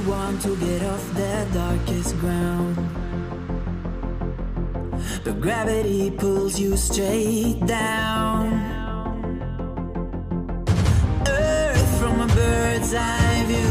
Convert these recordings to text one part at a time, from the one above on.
want to get off that darkest ground, but gravity pulls you straight down. Earth from a bird's eye view.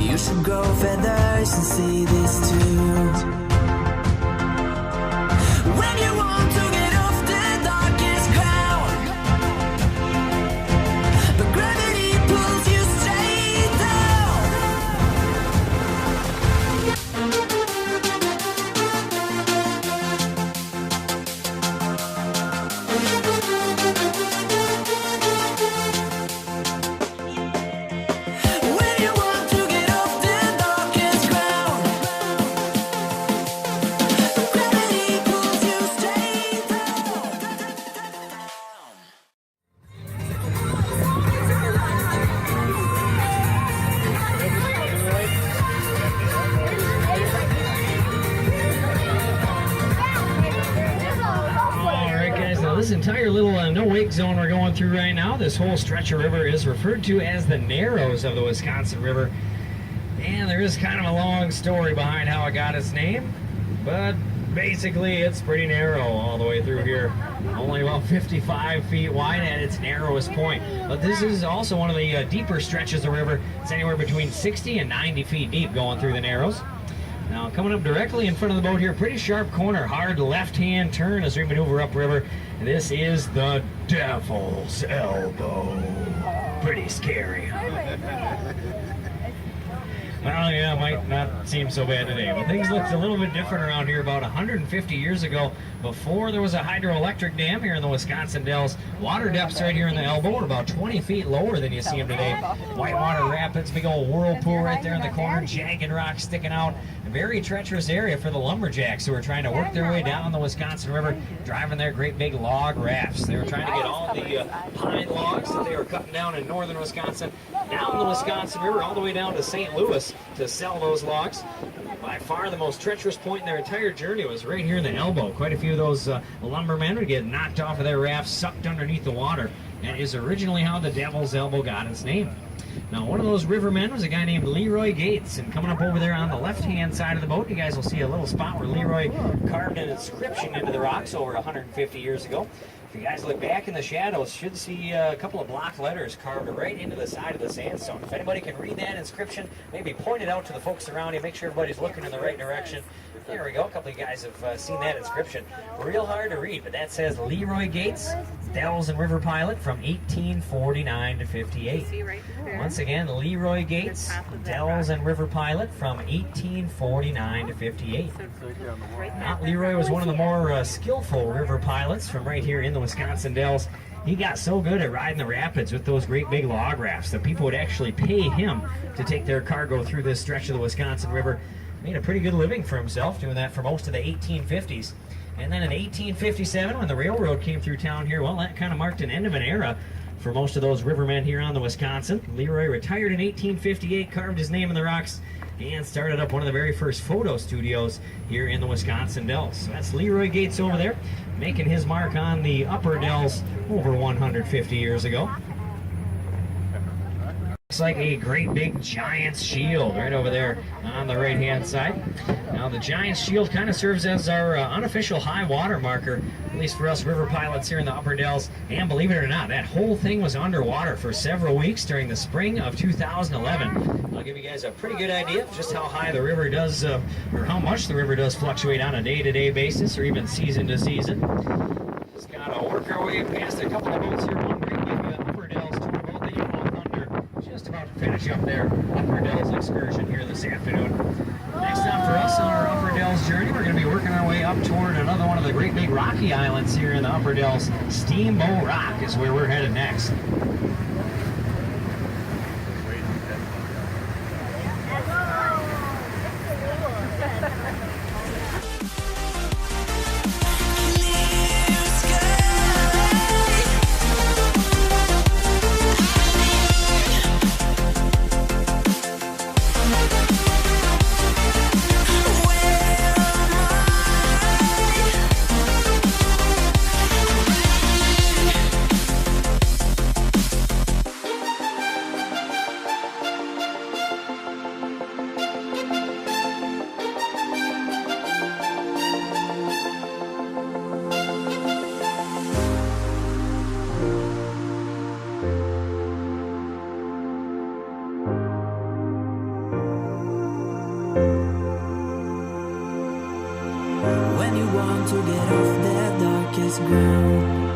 You should grow feathers and see this too. When you want to get off the darkest ground, but gravity pulls you straight down. When you want to get off the darkest ground, but gravity pulls you straight down. All right, guys, now this entire little no-wake zone we're going through right now, this whole stretch of river is referred to as the Narrows of the Wisconsin River. And there is kind of a long story behind how it got its name, but basically it's pretty narrow all the way through here. Only about 55 feet wide at its narrowest point. But this is also one of the deeper stretches of river. It's anywhere between 60 and 90 feet deep going through the Narrows. Now, coming up directly in front of the boat here, pretty sharp corner, hard left-hand turn as we maneuver upriver. This is the Devil's Elbow. Pretty scary. Well, yeah, might not seem so bad today, but things looked a little bit different around here about 150 years ago. Before there was a hydroelectric dam here in the Wisconsin Dells, water depths right here in the elbow are about 20 feet lower than you see them today. Whitewater Rapids, big old whirlpool right there in the corner, jagged rocks sticking out. A very treacherous area for the lumberjacks who are trying to work their way down the Wisconsin River, driving their great big log rafts. They were trying to get all the pine logs that they were cutting down in northern Wisconsin down the Wisconsin River all the way down to St. Louis to sell those logs. By far the most treacherous point in their entire journey was right here in the elbow. Quite a few of those lumbermen would get knocked off of their rafts, sucked underneath the water, and is originally how the Devil's Elbow got its name. Now, one of those rivermen was a guy named Leroy Gates, and coming up over there on the left-hand side of the boat, you guys will see a little spot where Leroy carved an inscription into the rocks over 150 years ago. If you guys look back in the shadows, you should see a couple of block letters carved right into the side of the sandstone. If anybody can read that inscription, maybe point it out to the folks around you, make sure everybody's looking in the right direction. There we go. A couple of you guys have seen that inscription. Real hard to read, but that says Leroy Gates, Dells and River Pilot from 1849 to 58. Once again, Leroy Gates, Dells and River Pilot from 1849 to 58. Now, Leroy was one of the more skillful river pilots from right here in the Wisconsin Dells. He got so good at riding the rapids with those great big log rafts that people would actually pay him to take their cargo through this stretch of the Wisconsin River. Made a pretty good living for himself doing that for most of the 1850s. And then in 1857, when the railroad came through town here, well, that kind of marked an end of an era for most of those rivermen here on the Wisconsin. Leroy retired in 1858, carved his name in the rocks, and started up one of the very first photo studios here in the Wisconsin Dells. So that's Leroy Gates over there, making his mark on the upper Dells over 150 years ago. Looks like a great big Giant's shield right over there on the right hand side. Now the Giant's shield kind of serves as our unofficial high water marker, at least for us river pilots here in the upper Dells. And believe it or not, that whole thing was underwater for several weeks during the spring of 2011. I'll give you guys a pretty good idea of just how high the river does, or how much the river does fluctuate on a day-to-day basis, or even season to season. Just gotta work our way past a couple of boats here. One great big upper Dells tour boat, the Yellow Thunder, just about to finish up their upper Dells excursion here this afternoon. Next stop for us on our upper Dells journey, we're going to be working our way up toward another one of the great big rocky islands here in the upper Dells. Steamboat Rock is where we're headed next. want to get off that darkest ground,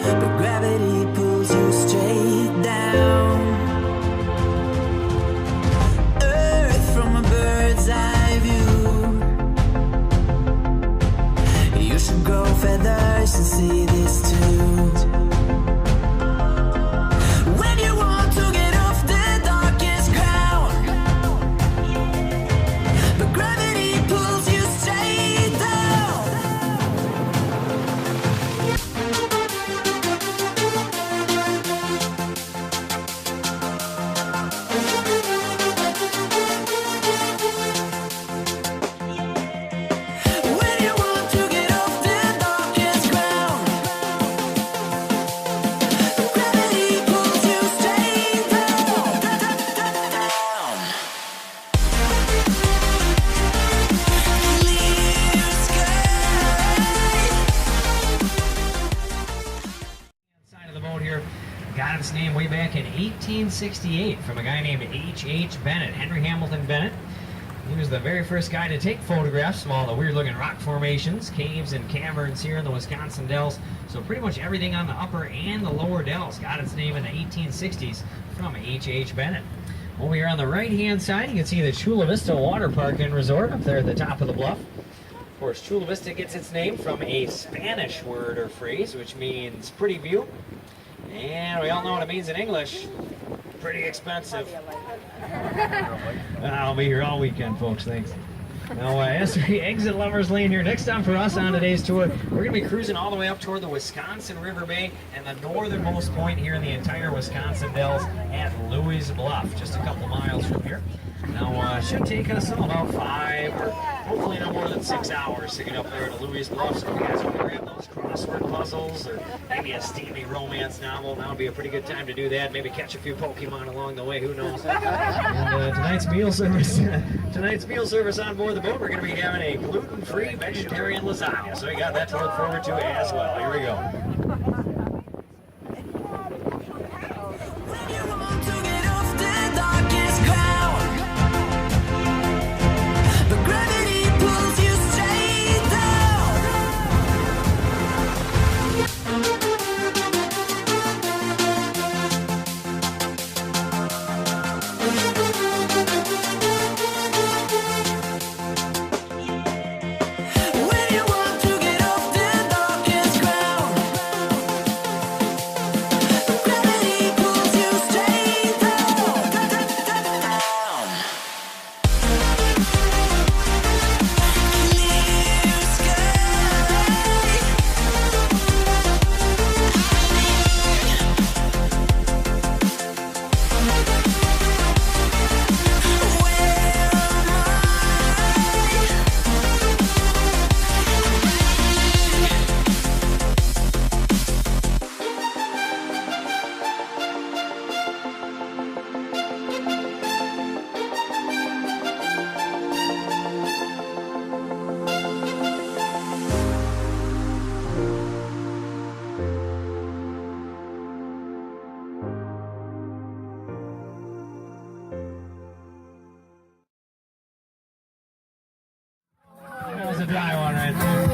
but gravity pulls you straight down. Earth from a bird's eye view. You should grow feathers and see this too. When you want to get off the darkest ground, but gravity pulls you straight down. When you want to get off the darkest ground, gravity pulls you straight down. Clear sky. Side of the boat here got its name way back in 1868 from a guy named H.H. Bennett, Henry Hamilton Bennett. He was the very first guy to take photographs of all the weird-looking rock formations, caves, and caverns here in the Wisconsin Dells. So pretty much everything on the upper and the lower Dells got its name in the 1860s from H.H. Bennett. Over here on the right-hand side, you can see the Chula Vista Water Park and Resort up there at the top of the bluff. Of course, Chula Vista gets its name from a Spanish word or phrase, which means pretty view. And we all know what it means in English. Pretty expensive. I'll be here all weekend, folks. Thanks. Now, as we exit Lover's Lane here, next stop for us on today's tour, we're going to be cruising all the way up toward the Wisconsin River Bay and the northernmost point here in the entire Wisconsin Dells at Louis Bluff, just a couple miles from here. Now, it should take us about 5 or hopefully no more than 6 hours to get up there to Louis Bluff. So if you guys want to grab those crossword puzzles or maybe a steamy romance novel, now would be a pretty good time to do that. Maybe catch a few Pokemon along the way, who knows. And tonight's meal service on board the boat, we're going to be having a gluten-free vegetarian lasagna. So we got that to look forward to as well. Here we go. When you want to get off the darkest ground, but gravity pulls you straight down. When you want to get off the darkest ground, gravity pulls you straight down. Clear sky. Where That was a dry one right there.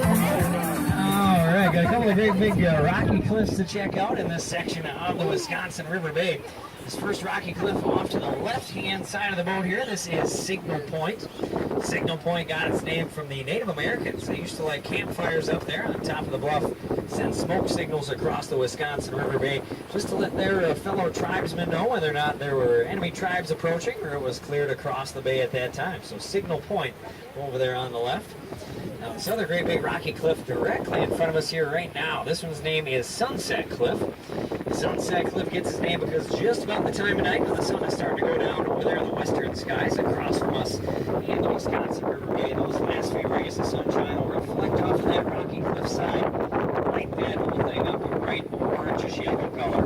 All right, got a couple of great big rocky cliffs to check out in this section of the Wisconsin River Bay. This first rocky cliff off to the left-hand side of the boat here, this is Signal Point. Signal Point got its name from the Native Americans. They used to light campfires up there on top of the bluff, send smoke signals across the Wisconsin River Bay just to let their fellow tribesmen know whether or not there were enemy tribes approaching or it was cleared across the bay at that time. So Signal Point over there on the left. Now this other great big rocky cliff directly in front of us here right now, this one's name is Sunset Cliff. Sunset Cliff gets its name because just about the time of night when the sun is starting to go down over there in the western skies across from us in the Wisconsin River Bay, those last few rays of sunshine will reflect off of that rocky cliff side, light that whole thing up a bright orangish yellow color.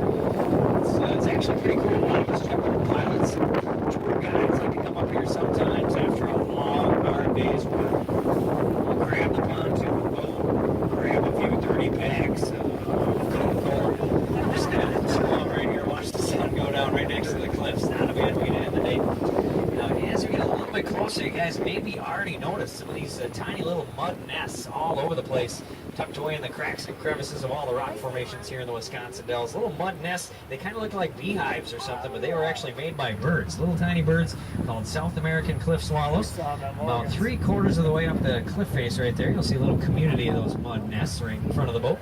It's actually pretty cool. A lot of us jumper pilots, tour guides like to come up here sometimes after a long, hard day's work. We'll grab the pontoon boat, grab a few 30 packs of Coca-Cola, just chill out right here, watch the sun go down right next to the cliffs. Not a bad way to end the day. Now, as we get a little bit closer, you guys maybe already noticed some of these tiny little mud nests all over the place, tucked away in the cracks and crevices of all the rock formations here in the Wisconsin Dells. Little mud nests, they kind of look like beehives or something, but they were actually made by birds, little tiny birds called South American cliff swallows. About 3/4 of the way up the cliff face right there, you'll see a little community of those mud nests right in front of the boat.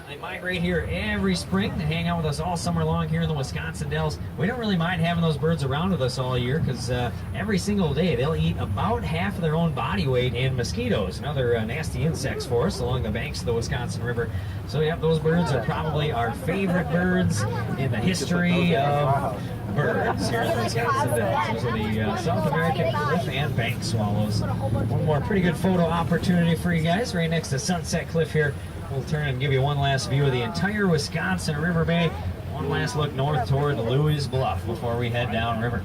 They migrate here every spring. They hang out with us all summer long here in the Wisconsin Dells. We don't really mind having those birds around with us all year because every single day they'll eat about half of their own body weight in mosquitoes and other nasty insects for us along the banks of the Wisconsin River. So yeah, those birds are probably our favorite birds in the history of birds here in the Wisconsin Dells. Those are the South American cliff and bank swallows. One more pretty good photo opportunity for you guys right next to Sunset Cliff here. We'll turn and give you one last view of the entire Wisconsin River Bay. One last look north toward Louis Bluff before we head downriver.